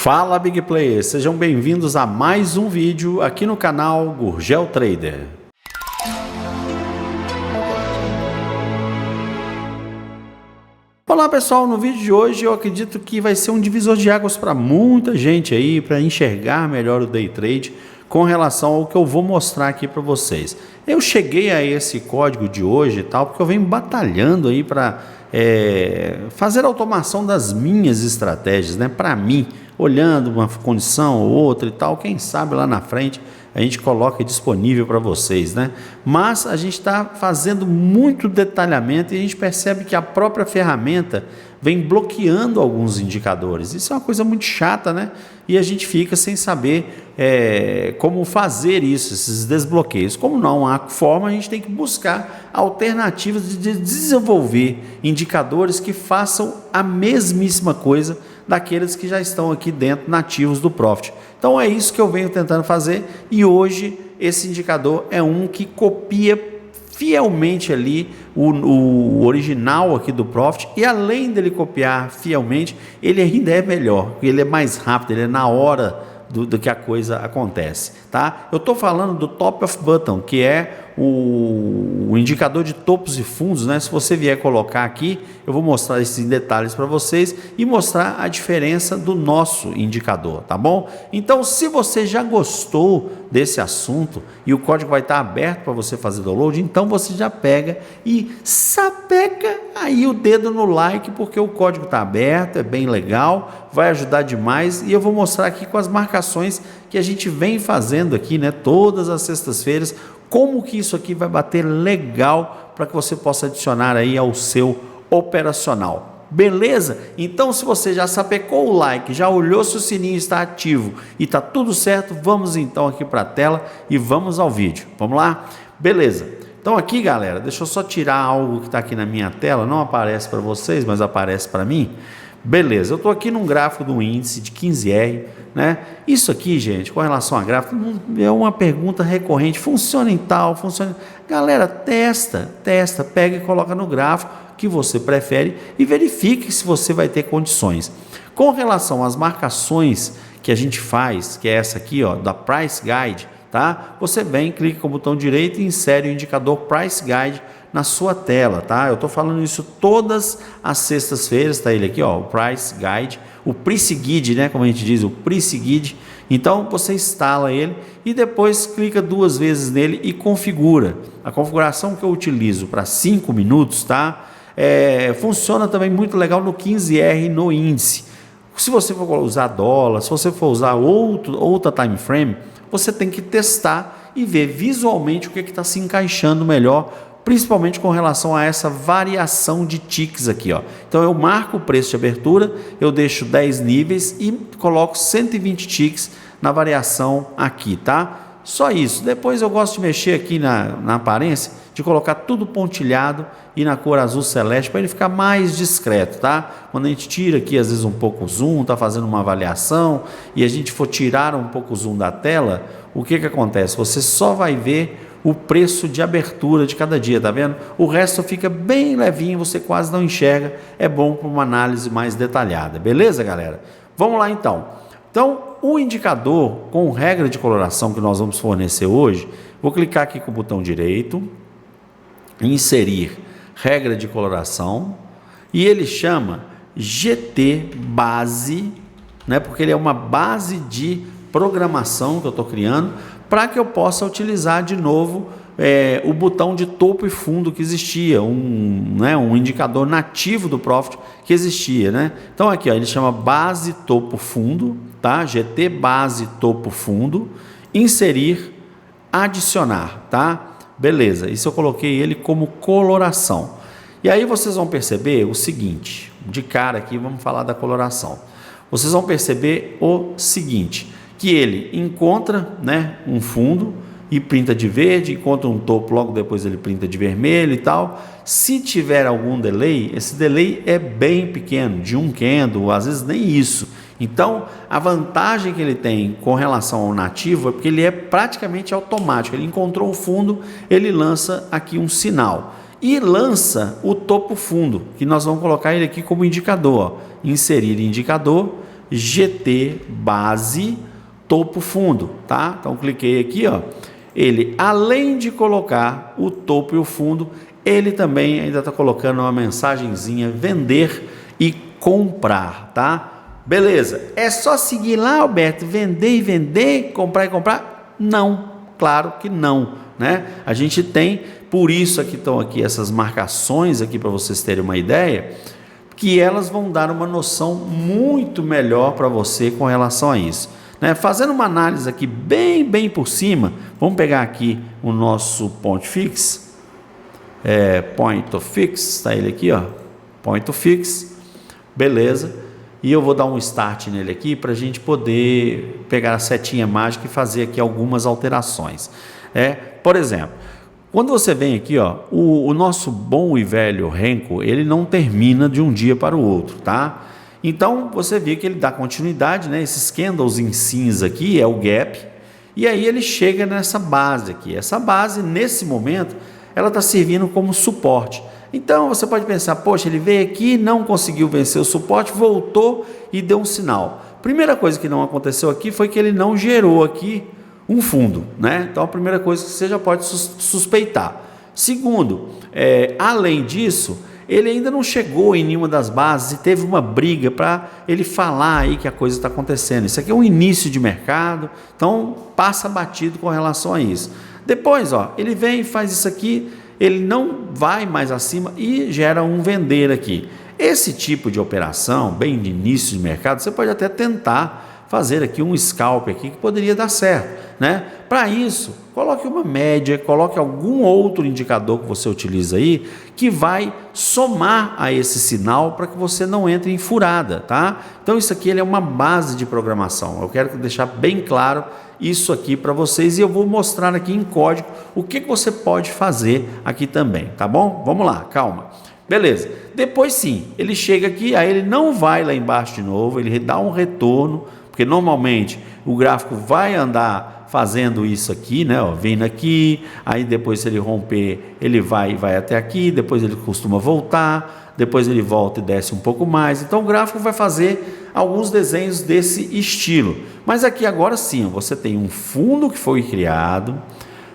Fala Big Players, sejam bem-vindos a mais um vídeo aqui no canal Gurgel Trader. Olá pessoal, no vídeo de hoje eu acredito que vai ser um divisor de águas para muita gente aí, para enxergar melhor o Day Trade com relação ao que eu vou mostrar aqui para vocês. Eu cheguei a esse código de hoje e tal, porque eu venho batalhando aí para fazer a automação das minhas estratégias, né? Para mim, olhando uma condição ou outra e tal, quem sabe lá na frente a gente coloca disponível para vocês, né? Mas a gente está fazendo muito detalhamento e a gente percebe que a própria ferramenta vem bloqueando alguns indicadores. Isso é uma coisa muito chata, né? E a gente fica sem saber como fazer isso, esses desbloqueios. Como não há forma, a gente tem que buscar alternativas de desenvolver indicadores que façam a mesmíssima coisa daqueles que já estão aqui dentro nativos do Profit. Então é isso que eu venho tentando fazer e hoje esse indicador é um que copia fielmente ali o original aqui do Profit e além dele copiar fielmente, ele ainda é melhor, ele é mais rápido, ele é na hora do que a coisa acontece, tá? Eu estou falando do Top of Bottom, que é o indicador de topos e fundos, né? Se você vier colocar aqui, eu vou mostrar esses detalhes para vocês e mostrar a diferença do nosso indicador, tá bom? Então, se você já gostou desse assunto e o código vai estar aberto para você fazer download, então você já pega e sapeca aí o dedo no like, porque o código está aberto, é bem legal, vai ajudar demais e eu vou mostrar aqui com as marcações que a gente vem fazendo aqui, né? Todas as sextas-feiras, como que isso aqui vai bater legal para que você possa adicionar aí ao seu operacional. Beleza? Então, se você já sapecou o like, já olhou se o sininho está ativo e está tudo certo, vamos então aqui para a tela e vamos ao vídeo. Vamos lá? Beleza. Então aqui, galera, deixa eu só tirar algo que está aqui na minha tela, não aparece para vocês, mas aparece para mim. Beleza, eu estou aqui num gráfico do índice de 15R, né? Isso aqui, gente, com relação a gráfico, é uma pergunta recorrente, funciona em tal, funciona... Galera, testa, pega e coloca no gráfico que você prefere e verifique se você vai ter condições. Com relação às marcações que a gente faz, que é essa aqui, ó, da Price Guide, tá? Você vem, clica com o botão direito e insere o indicador Price Guide na sua tela, tá? Eu tô falando isso todas as sextas-feiras, tá ele aqui, ó, o Price Guide, o Price Guide, né, como a gente diz, o Price Guide. Então você instala ele e depois clica duas vezes nele e configura. A configuração que eu utilizo para 5 minutos, tá? Funciona também muito legal no 15R no índice. Se você for usar dólar, se você for usar outra time frame, você tem que testar e ver visualmente o que está se encaixando melhor, principalmente com relação a essa variação de ticks aqui, ó. Então eu marco o preço de abertura, eu deixo 10 níveis e coloco 120 ticks na variação aqui, tá? Só isso. Depois eu gosto de mexer aqui na aparência, de colocar tudo pontilhado e na cor azul celeste para ele ficar mais discreto, tá? Quando a gente tira aqui às vezes um pouco o zoom, tá fazendo uma avaliação e a gente for tirar um pouco o zoom da tela, o que acontece? Você só vai ver o preço de abertura de cada dia, tá vendo? O resto fica bem levinho, você quase não enxerga, é bom para uma análise mais detalhada, beleza, galera? Vamos lá então. Então, o indicador com regra de coloração que nós vamos fornecer hoje, vou clicar aqui com o botão direito, inserir regra de coloração, e ele chama GT base, né? Porque ele é uma base de programação que eu estou criando, para que eu possa utilizar de novo o botão de topo e fundo que existia, um indicador nativo do Profit que existia, né? Então aqui, ó, ele chama base topo fundo, tá? GT base topo fundo, inserir, adicionar, tá? Beleza, isso eu coloquei ele como coloração. E aí vocês vão perceber o seguinte, de cara aqui vamos falar da coloração. Vocês vão perceber o seguinte, que ele encontra, né, um fundo e printa de verde, encontra um topo, logo depois ele printa de vermelho e tal. Se tiver algum delay, esse delay é bem pequeno, de um candle, às vezes nem isso. Então, a vantagem que ele tem com relação ao nativo é porque ele é praticamente automático. Ele encontrou o fundo, ele lança aqui um sinal. E lança o topo fundo, que nós vamos colocar ele aqui como indicador. Ó. Inserir indicador, GT base topo fundo, tá? Então cliquei aqui, ó. Ele, além de colocar o topo e o fundo, ele também ainda está colocando uma mensagenzinha vender e comprar, tá? Beleza, é só seguir lá, Alberto, vender e vender, comprar e comprar? Não, claro que não, né? A gente tem, por isso aqui estão aqui essas marcações aqui para vocês terem uma ideia, que elas vão dar uma noção muito melhor para você com relação a isso, né? Fazendo uma análise aqui bem por cima, vamos pegar aqui o nosso point fix, point of fix, está ele aqui, ó, point of fix, beleza, e eu vou dar um start nele aqui para a gente poder pegar a setinha mágica e fazer aqui algumas alterações. Por exemplo, quando você vem aqui, ó, o nosso bom e velho Renko, ele não termina de um dia para o outro, tá? Então você vê que ele dá continuidade, né? Esses candles em cinza aqui é o gap, e aí ele chega nessa base aqui. Essa base, nesse momento, ela está servindo como suporte. Então você pode pensar, poxa, ele veio aqui, não conseguiu vencer o suporte, voltou e deu um sinal. Primeira coisa que não aconteceu aqui foi que ele não gerou aqui um fundo, né? Então a primeira coisa que você já pode suspeitar. Segundo, além disso, ele ainda não chegou em nenhuma das bases e teve uma briga para ele falar aí que a coisa está acontecendo. Isso aqui é um início de mercado, então passa batido com relação a isso. Depois, ó, ele vem e faz isso aqui, ele não vai mais acima e gera um vender aqui. Esse tipo de operação, bem de início de mercado, você pode até tentar fazer aqui um scalp aqui que poderia dar certo, né? Para isso, coloque uma média, coloque algum outro indicador que você utiliza aí, que vai somar a esse sinal para que você não entre em furada, tá? Então isso aqui ele é uma base de programação, eu quero deixar bem claro isso aqui para vocês e eu vou mostrar aqui em código o que você pode fazer aqui também, tá bom? Vamos lá, calma. Beleza, depois sim, ele chega aqui, aí ele não vai lá embaixo de novo, ele dá um retorno, porque normalmente o gráfico vai andar fazendo isso aqui, né? Ó, vindo aqui, aí depois se ele romper, ele vai até aqui, depois ele costuma voltar, depois ele volta e desce um pouco mais. Então o gráfico vai fazer alguns desenhos desse estilo. Mas aqui agora sim, ó, você tem um fundo que foi criado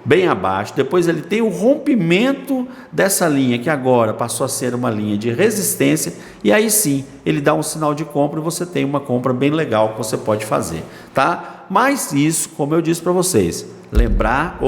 bem abaixo, depois ele tem o rompimento dessa linha que agora passou a ser uma linha de resistência e aí sim ele dá um sinal de compra e você tem uma compra bem legal que você pode fazer, tá? Mas isso, como eu disse para vocês, lembrar,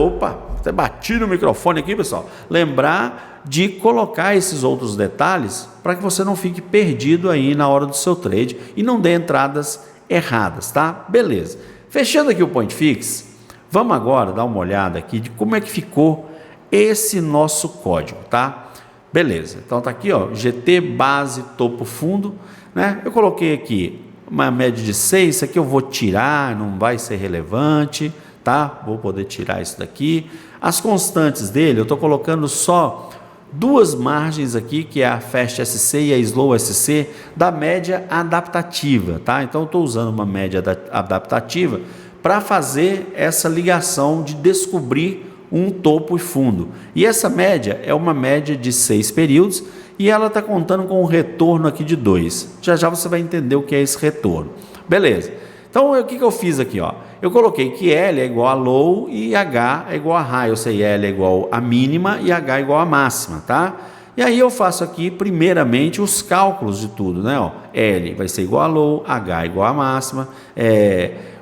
até bati no microfone aqui, pessoal, lembrar de colocar esses outros detalhes para que você não fique perdido aí na hora do seu trade e não dê entradas erradas, tá? Beleza, fechando aqui o point fix. Vamos agora dar uma olhada aqui de como é que ficou esse nosso código, tá? Beleza, então tá aqui, ó, GT base topo fundo, né? Eu coloquei aqui uma média de 6, isso aqui eu vou tirar, não vai ser relevante, tá? Vou poder tirar isso daqui. As constantes dele, eu estou colocando só duas margens aqui, que é a Fast SC e a Slow SC, da média adaptativa, tá? Então eu estou usando uma média adaptativa para fazer essa ligação de descobrir um topo e fundo. E essa média é uma média de 6 períodos e ela está contando com um retorno aqui de 2. Já você vai entender o que é esse retorno. Beleza. Então o que eu fiz aqui? Ó? Eu coloquei que L é igual a low e H é igual a high, ou seja, L é igual a mínima e H é igual a máxima, tá? E aí eu faço aqui primeiramente os cálculos de tudo, né? Ó, L vai ser igual a low, H igual a máxima,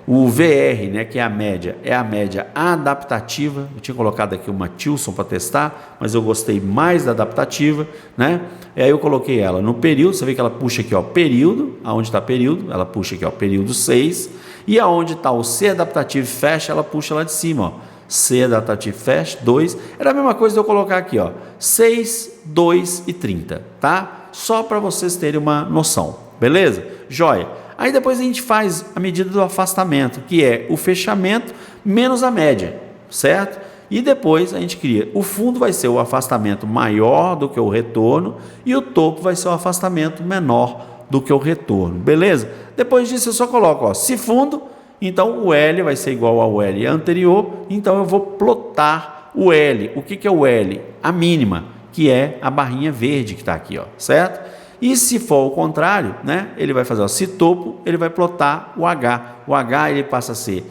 o VR, né, que é a média adaptativa. Eu tinha colocado aqui uma Tilson para testar, mas eu gostei mais da adaptativa, né? E aí eu coloquei ela no período, você vê que ela puxa aqui, ó, período, aonde está período, ela puxa aqui, ó, período 6, e aonde está o C adaptativo fecha, ela puxa lá de cima, ó, C adaptativo fecha, 2, era a mesma coisa de eu colocar aqui, ó, 6, 2 e 30, tá? Só para vocês terem uma noção, beleza? Joia! Aí depois a gente faz a medida do afastamento, que é o fechamento menos a média, certo? E depois a gente cria, o fundo vai ser o afastamento maior do que o retorno e o topo vai ser o afastamento menor do que o retorno, beleza? Depois disso eu só coloco, ó, se fundo, então o L vai ser igual ao L anterior, então eu vou plotar o L. O que é o L? A mínima, que é a barrinha verde que está aqui, ó, certo? E se for o contrário, né, ele vai fazer, ó, se topo, ele vai plotar o H. O H ele passa a ser,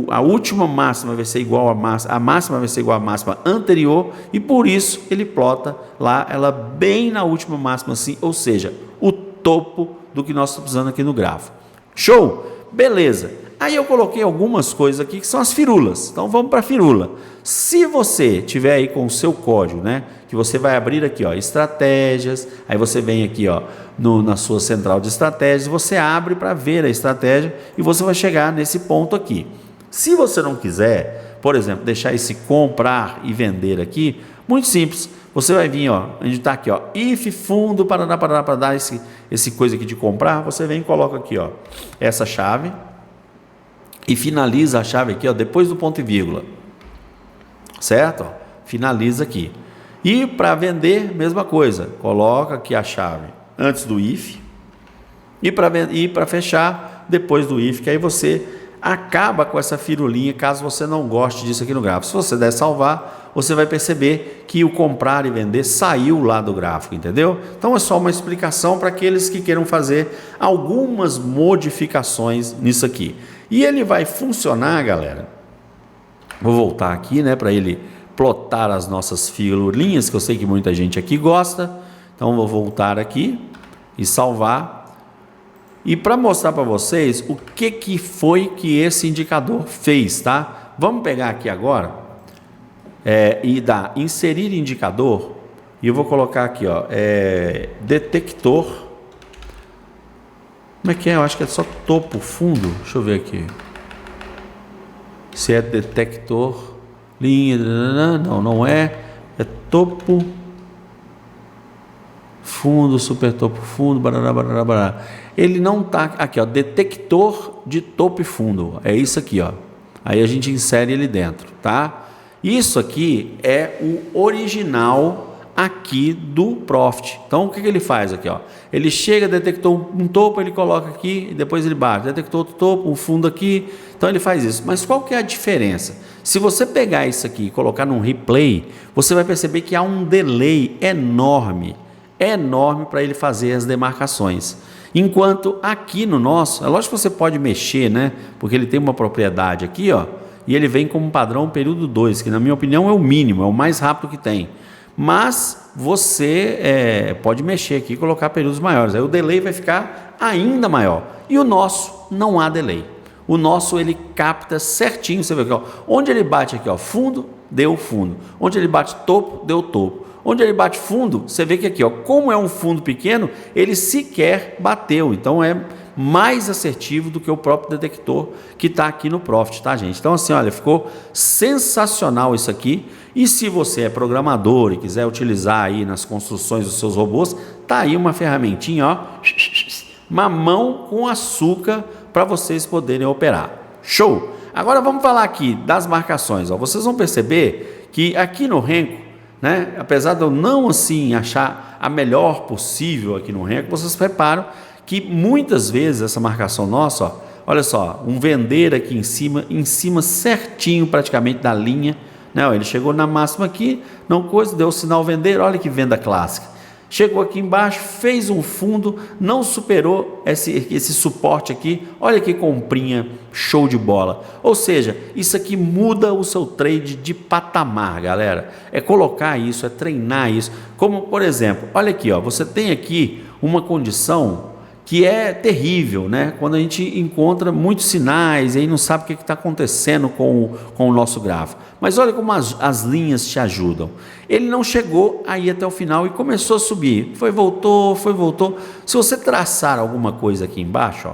a última máxima vai ser igual a máxima vai ser igual à máxima anterior, e por isso ele plota lá ela bem na última máxima, assim, ou seja, o topo do que nós estamos usando aqui no grafo. Show? Beleza. Aí eu coloquei algumas coisas aqui que são as firulas. Então vamos para a firula. Se você tiver aí com o seu código, né, que você vai abrir aqui, ó, estratégias, aí você vem aqui, ó, na sua central de estratégias, você abre para ver a estratégia e você vai chegar nesse ponto aqui. Se você não quiser, por exemplo, deixar esse comprar e vender aqui, muito simples. Você vai vir, ó, a gente está aqui, ó, if fundo para dar esse coisa aqui de comprar, você vem e coloca aqui, ó, essa chave e finaliza a chave aqui, ó, depois do ponto e vírgula, certo? Ó, finaliza aqui. E para vender, mesma coisa, coloca aqui a chave antes do if e para fechar depois do if, que aí você acaba com essa firulinha, caso você não goste disso aqui no gráfico. Se você der salvar, você vai perceber que o comprar e vender saiu lá do gráfico, entendeu? Então é só uma explicação para aqueles que queiram fazer algumas modificações nisso aqui. E ele vai funcionar, galera. Vou voltar aqui, né, para ele plotar as nossas firulinhas, que eu sei que muita gente aqui gosta. Então vou voltar aqui e salvar. E para mostrar para vocês o que foi que esse indicador fez, tá? Vamos pegar aqui agora e dar inserir indicador, e eu vou colocar aqui, ó, detector. Como é que é? Eu acho que é só topo, fundo. Deixa eu ver aqui. Se é detector, linha, não é. É topo, fundo, super topo, fundo, barará, barará, barará. Ele não está aqui, ó, detector de topo e fundo, é isso aqui, ó. Aí a gente insere ele dentro, tá? Isso aqui é o original aqui do Profit. Então o que ele faz aqui, ó? Ele chega, detectou um topo, ele coloca aqui e depois ele bate, detectou outro topo, um fundo aqui, então ele faz isso. Mas qual que é a diferença? Se você pegar isso aqui e colocar num replay, você vai perceber que há um delay enorme para ele fazer as demarcações. Enquanto aqui no nosso, é lógico que você pode mexer, né? Porque ele tem uma propriedade aqui, ó, e ele vem como padrão período 2, que na minha opinião é o mínimo, é o mais rápido que tem. Mas você pode mexer aqui e colocar períodos maiores, aí o delay vai ficar ainda maior. E o nosso não há delay. O nosso ele capta certinho, você vê aqui, ó, onde ele bate aqui, ó, fundo, deu fundo. Onde ele bate topo, deu topo. Onde ele bate fundo, você vê que aqui, ó, como é um fundo pequeno, ele sequer bateu. Então é mais assertivo do que o próprio detector que está aqui no Profit, tá, gente? Então assim, olha, ficou sensacional isso aqui. E se você é programador e quiser utilizar aí nas construções dos seus robôs, tá aí uma ferramentinha, ó, mamão com açúcar para vocês poderem operar. Show! Agora vamos falar aqui das marcações, ó. Vocês vão perceber que aqui no Renko, né, apesar de eu não assim achar a melhor possível aqui no Renko, vocês reparam que muitas vezes essa marcação nossa, ó, olha só, um vender aqui em cima certinho praticamente da linha, né, ó, ele chegou na máxima aqui, não coisa, deu o sinal vender, olha que venda clássica. Chegou aqui embaixo, fez um fundo, não superou esse suporte aqui, olha que comprinha, show de bola. Ou seja, isso aqui muda o seu trade de patamar, galera. É colocar isso, é treinar isso. Como, por exemplo, olha aqui, ó, você tem aqui uma condição que é terrível, né? Quando a gente encontra muitos sinais e aí não sabe o que está acontecendo com o nosso gráfico. Mas olha como as linhas te ajudam. Ele não chegou aí até o final e começou a subir. Voltou. Se você traçar alguma coisa aqui embaixo, ó,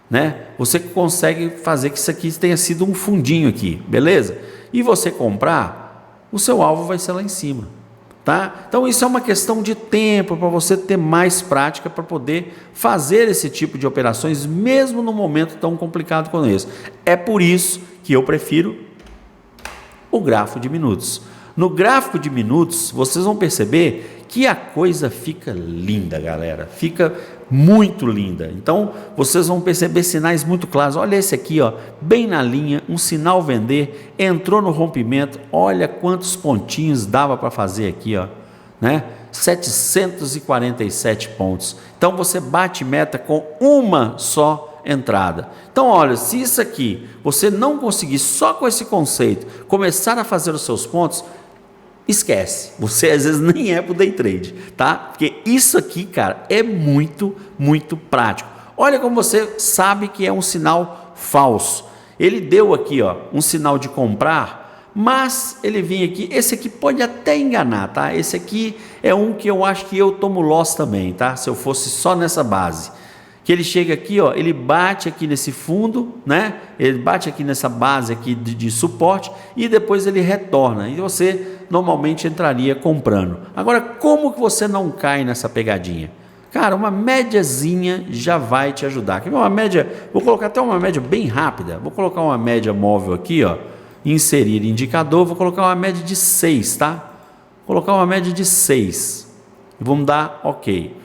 né? Você consegue fazer que isso aqui tenha sido um fundinho aqui, beleza? E você comprar, o seu alvo vai ser lá em cima. Tá? Então isso é uma questão de tempo para você ter mais prática para poder fazer esse tipo de operações mesmo no momento tão complicado como esse. É por isso que eu prefiro o gráfico de minutos. No gráfico de minutos vocês vão perceber que a coisa fica linda, galera, fica muito linda. Então vocês vão perceber sinais muito claros. Olha esse aqui, ó, bem na linha, um sinal vender, entrou no rompimento. Olha quantos pontinhos dava para fazer aqui, ó, né? 747 pontos. Então você bate meta com uma só entrada. Então olha, se isso aqui você não conseguir só com esse conceito começar a fazer os seus pontos, esquece, você às vezes nem é para o day trade, tá? Porque isso aqui, cara, é muito, muito prático. Olha como você sabe que é um sinal falso. Ele deu aqui, ó, um sinal de comprar, mas ele vinha aqui, esse aqui pode até enganar, tá? Esse aqui é um que eu acho que eu tomo loss também, tá? Se eu fosse só nessa base. Que ele chega aqui, ó, ele bate aqui nesse fundo, né? Ele bate aqui nessa base aqui de suporte e depois ele retorna. E você normalmente entraria comprando. Agora, como que você não cai nessa pegadinha? Cara, uma médiazinha já vai te ajudar. Uma média, vou colocar até uma média bem rápida. Vou colocar uma média móvel aqui, ó, inserir indicador, vou colocar uma média de 6, tá? Vou colocar uma média de 6. Vamos dar OK.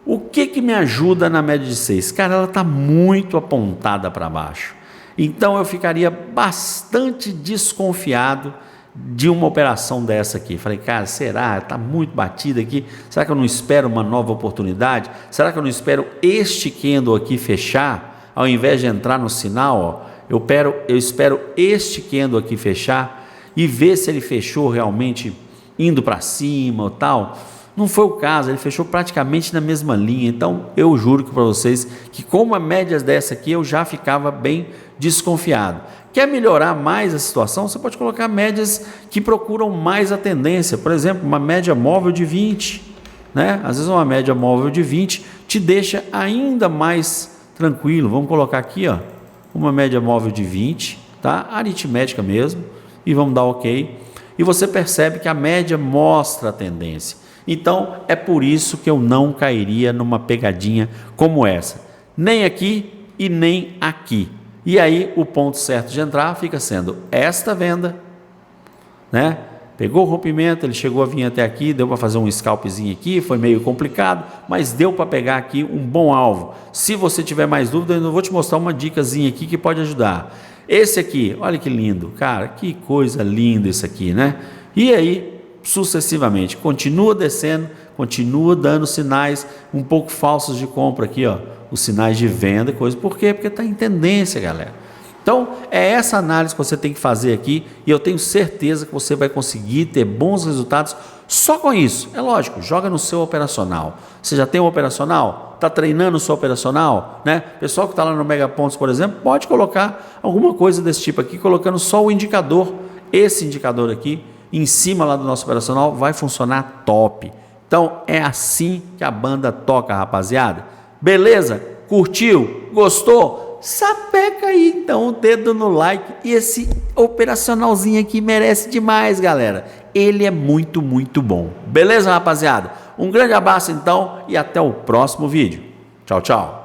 O que me ajuda na média de 6? Cara, ela está muito apontada para baixo. Então eu ficaria bastante desconfiado de uma operação dessa aqui. Falei, cara, será? Está muito batida aqui. Será que eu não espero uma nova oportunidade? Será que eu não espero este candle aqui fechar? Ao invés de entrar no sinal, ó, eu espero este candle aqui fechar e ver se ele fechou realmente indo para cima ou tal. Não foi o caso, ele fechou praticamente na mesma linha. Então eu juro para vocês que com uma média dessa aqui eu já ficava bem desconfiado. Quer melhorar mais a situação? Você pode colocar médias que procuram mais a tendência. Por exemplo, uma média móvel de 20, né? Às vezes uma média móvel de 20 te deixa ainda mais tranquilo. Vamos colocar aqui, ó, uma média móvel de 20, tá? Aritmética mesmo, e vamos dar OK. E você percebe que a média mostra a tendência. Então é por isso que eu não cairia numa pegadinha como essa, nem aqui e nem aqui. E aí o ponto certo de entrar fica sendo esta venda, né? Pegou o rompimento, ele chegou a vir até aqui, deu para fazer um scalpzinho aqui, foi meio complicado, mas deu para pegar aqui um bom alvo. Se você tiver mais dúvida, eu vou te mostrar uma dicasinha aqui que pode ajudar. Esse aqui, olha que lindo, cara, que coisa linda isso aqui, né? E aí sucessivamente, continua descendo, continua dando sinais um pouco falsos de compra aqui, ó, os sinais de venda, coisa. Por quê? Porque está em tendência, galera. Então, é essa análise que você tem que fazer aqui e eu tenho certeza que você vai conseguir ter bons resultados só com isso. É lógico, joga no seu operacional. Você já tem um operacional? Está treinando o seu operacional? Né? Pessoal que está lá no Mega Pontos, por exemplo, pode colocar alguma coisa desse tipo aqui, colocando só o indicador, esse indicador aqui, em cima lá do nosso operacional, vai funcionar top. Então é assim que a banda toca, rapaziada. Beleza? Curtiu? Gostou? Sapeca aí então o dedo no like. E esse operacionalzinho aqui merece demais, galera. Ele é muito, muito bom. Beleza, rapaziada? Um grande abraço então e até o próximo vídeo. Tchau, tchau.